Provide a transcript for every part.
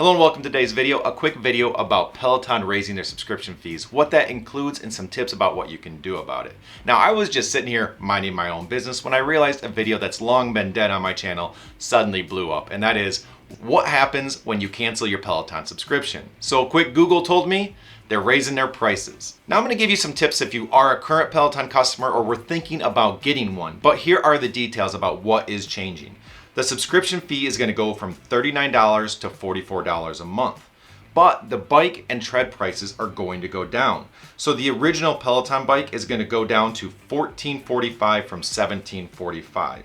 Hello and welcome to today's video, a quick video about Peloton raising their subscription fees, what that includes, and some tips about what you can do about it. Now, I was just sitting here minding my own business when I realized a video that's long been dead on my channel suddenly blew up, and that is what happens when you cancel your Peloton subscription. So a quick Google told me they're raising their prices. Now I'm going to give you some tips if you are a current Peloton customer or were thinking about getting one, but here are the details about what is changing. The subscription fee is going to go from $39 to $44 a month, but the bike and tread prices are going to go down. So the original Peloton bike is going to go down to $1445 from $1745.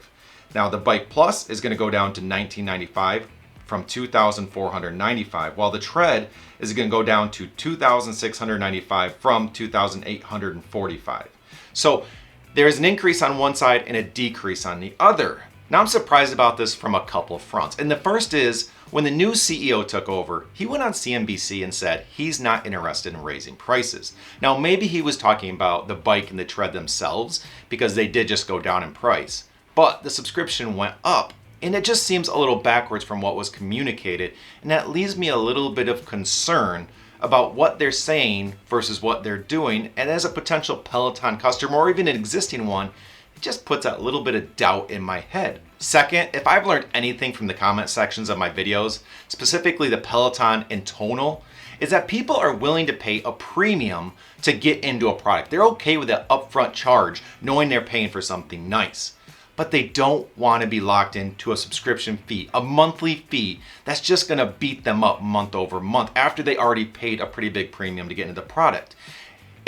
Now the Bike Plus is going to go down to $1995 from $2,495, while the tread is going to go down to $2,695 from $2,845. So there's an increase on one side and a decrease on the other. Now I'm surprised about this from a couple of fronts. And the first is when the new CEO took over, he went on CNBC and said he's not interested in raising prices. Now maybe he was talking about the bike and the tread themselves because they did just go down in price, but the subscription went up. And it just seems a little backwards from what was communicated, and that leaves me a little bit of concern about what they're saying versus what they're doing. And as a potential Peloton customer or even an existing one, it just puts a little bit of doubt in my head. Second, if I've learned anything from the comment sections of my videos, specifically the Peloton and Tonal, is that people are willing to pay a premium to get into a product. They're okay with that upfront charge, knowing they're paying for something nice. But they don't want to be locked into a subscription fee, a monthly fee that's just going to beat them up month over month after they already paid a pretty big premium to get into the product.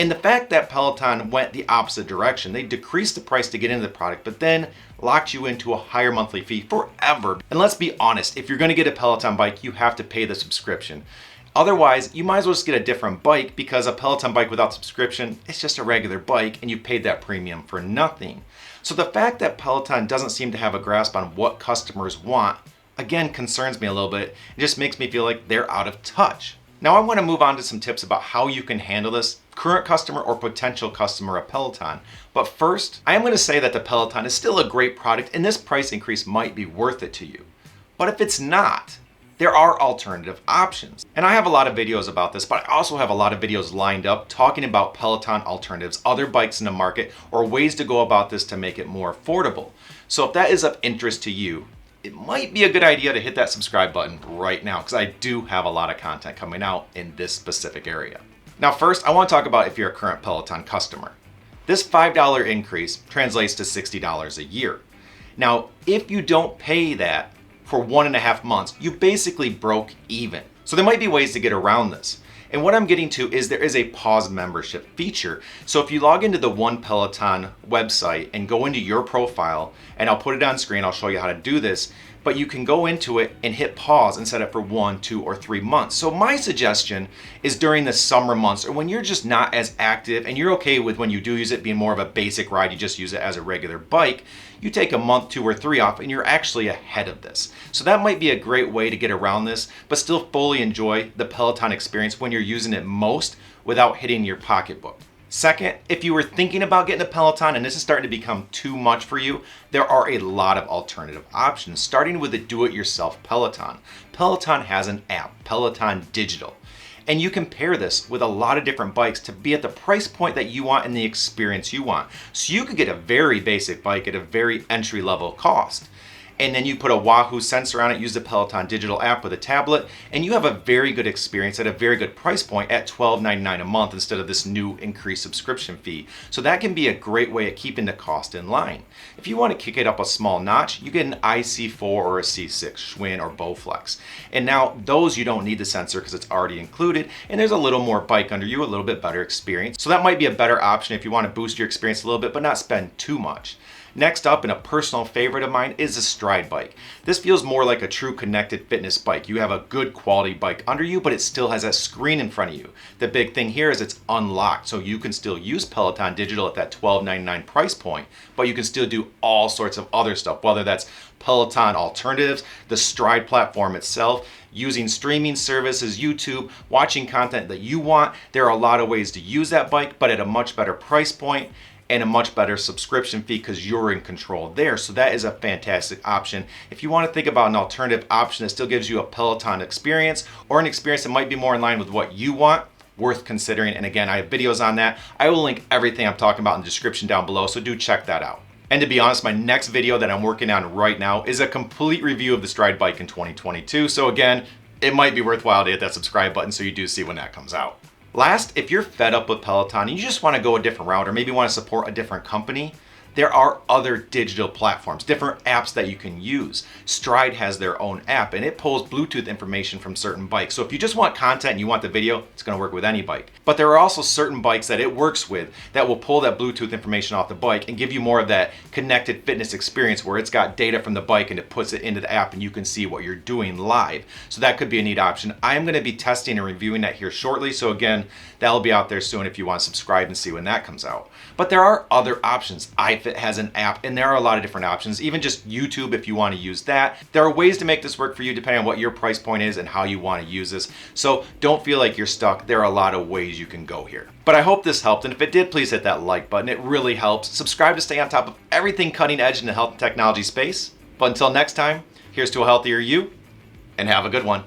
And the fact that Peloton went the opposite direction, they decreased the price to get into the product, but then locked you into a higher monthly fee forever. And let's be honest, if you're going to get a Peloton bike, you have to pay the subscription. Otherwise, you might as well just get a different bike, because a Peloton bike without subscription, it's just a regular bike and you paid that premium for nothing. So the fact that Peloton doesn't seem to have a grasp on what customers want, again, concerns me a little bit. It just makes me feel like they're out of touch. Now I want to move on to some tips about how you can handle this, current customer or potential customer of Peloton. But first, I am going to say that the Peloton is still a great product and this price increase might be worth it to you. But if it's not, there are alternative options. And I have a lot of videos about this, but I also have a lot of videos lined up talking about Peloton alternatives, other bikes in the market, or ways to go about this to make it more affordable. So if that is of interest to you, it might be a good idea to hit that subscribe button right now, because I do have a lot of content coming out in this specific area. Now first, I want to talk about if you're a current Peloton customer. This $5 increase translates to $60 a year. Now, if you don't pay that for 1.5 months, you basically broke even. So there might be ways to get around this. And what I'm getting to is there is a pause membership feature. So if you log into the One Peloton website and go into your profile, and I'll put it on screen, I'll show you how to do this, but you can go into it and hit pause and set it for 1, 2, or 3 months. So my suggestion is during the summer months, or when you're just not as active and you're okay with when you do use it being more of a basic ride, you just use it as a regular bike, you take a month, 2 or 3 off, and you're actually ahead of this. So that might be a great way to get around this, but still fully enjoy the Peloton experience when you're using it most without hitting your pocketbook. Second, if you were thinking about getting a Peloton and this is starting to become too much for you, there are a lot of alternative options, starting with the do-it-yourself Peloton. Peloton has an app, Peloton Digital, and you can pair this with a lot of different bikes to be at the price point that you want and the experience you want. So you could get a very basic bike at a very entry-level cost. And then you put a Wahoo sensor on it, use the Peloton Digital app with a tablet, and you have a very good experience at a very good price point at $12.99 a month instead of this new increased subscription fee. So that can be a great way of keeping the cost in line. If you want to kick it up a small notch, you get an IC4 or a C6, Schwinn or Bowflex. And now those you don't need the sensor because it's already included, and there's a little more bike under you, a little bit better experience. So that might be a better option if you want to boost your experience a little bit but not spend too much. Next up, and a personal favorite of mine, is the STRYDE bike. This feels more like a true connected fitness bike. You have a good quality bike under you, but it still has a screen in front of you. The big thing here is it's unlocked, so you can still use Peloton Digital at that $12.99 price point, but you can still do all sorts of other stuff, whether that's Peloton alternatives, the STRYDE platform itself, using streaming services, YouTube, watching content that you want. There are a lot of ways to use that bike, but at a much better price point. and a much better subscription fee because you're in control there. So that is a fantastic option. If you want to think about an alternative option that still gives you a Peloton experience or an experience that might be more in line with what you want, worth considering. And again, I have videos on that. I will link everything I'm talking about in the description down below, so do check that out. And to be honest, my next video that I'm working on right now is a complete review of the STRYDE bike in 2022. So again, it might be worthwhile to hit that subscribe button so you do see when that comes out. Last, if you're fed up with Peloton and you just want to go a different route or maybe want to support a different company, there are other digital platforms, different apps that you can use. STRYDE has their own app and it pulls Bluetooth information from certain bikes. So if you just want content and you want the video, it's going to work with any bike. But there are also certain bikes that it works with that will pull that Bluetooth information off the bike and give you more of that connected fitness experience where it's got data from the bike and it puts it into the app and you can see what you're doing live. So that could be a neat option. I'm going to be testing and reviewing that here shortly. So again, that'll be out there soon if you want to subscribe and see when that comes out. But there are other options. iFit has an app and there are a lot of different options, even just YouTube if you want to use that. There are ways to make this work for you depending on what your price point is and how you want to use this. So don't feel like you're stuck. There are a lot of ways you can go here. But I hope this helped, and if it did, please hit that like button. It really helps. Subscribe to stay on top of everything cutting edge in the health and technology space. But until next time, here's to a healthier you, and have a good one.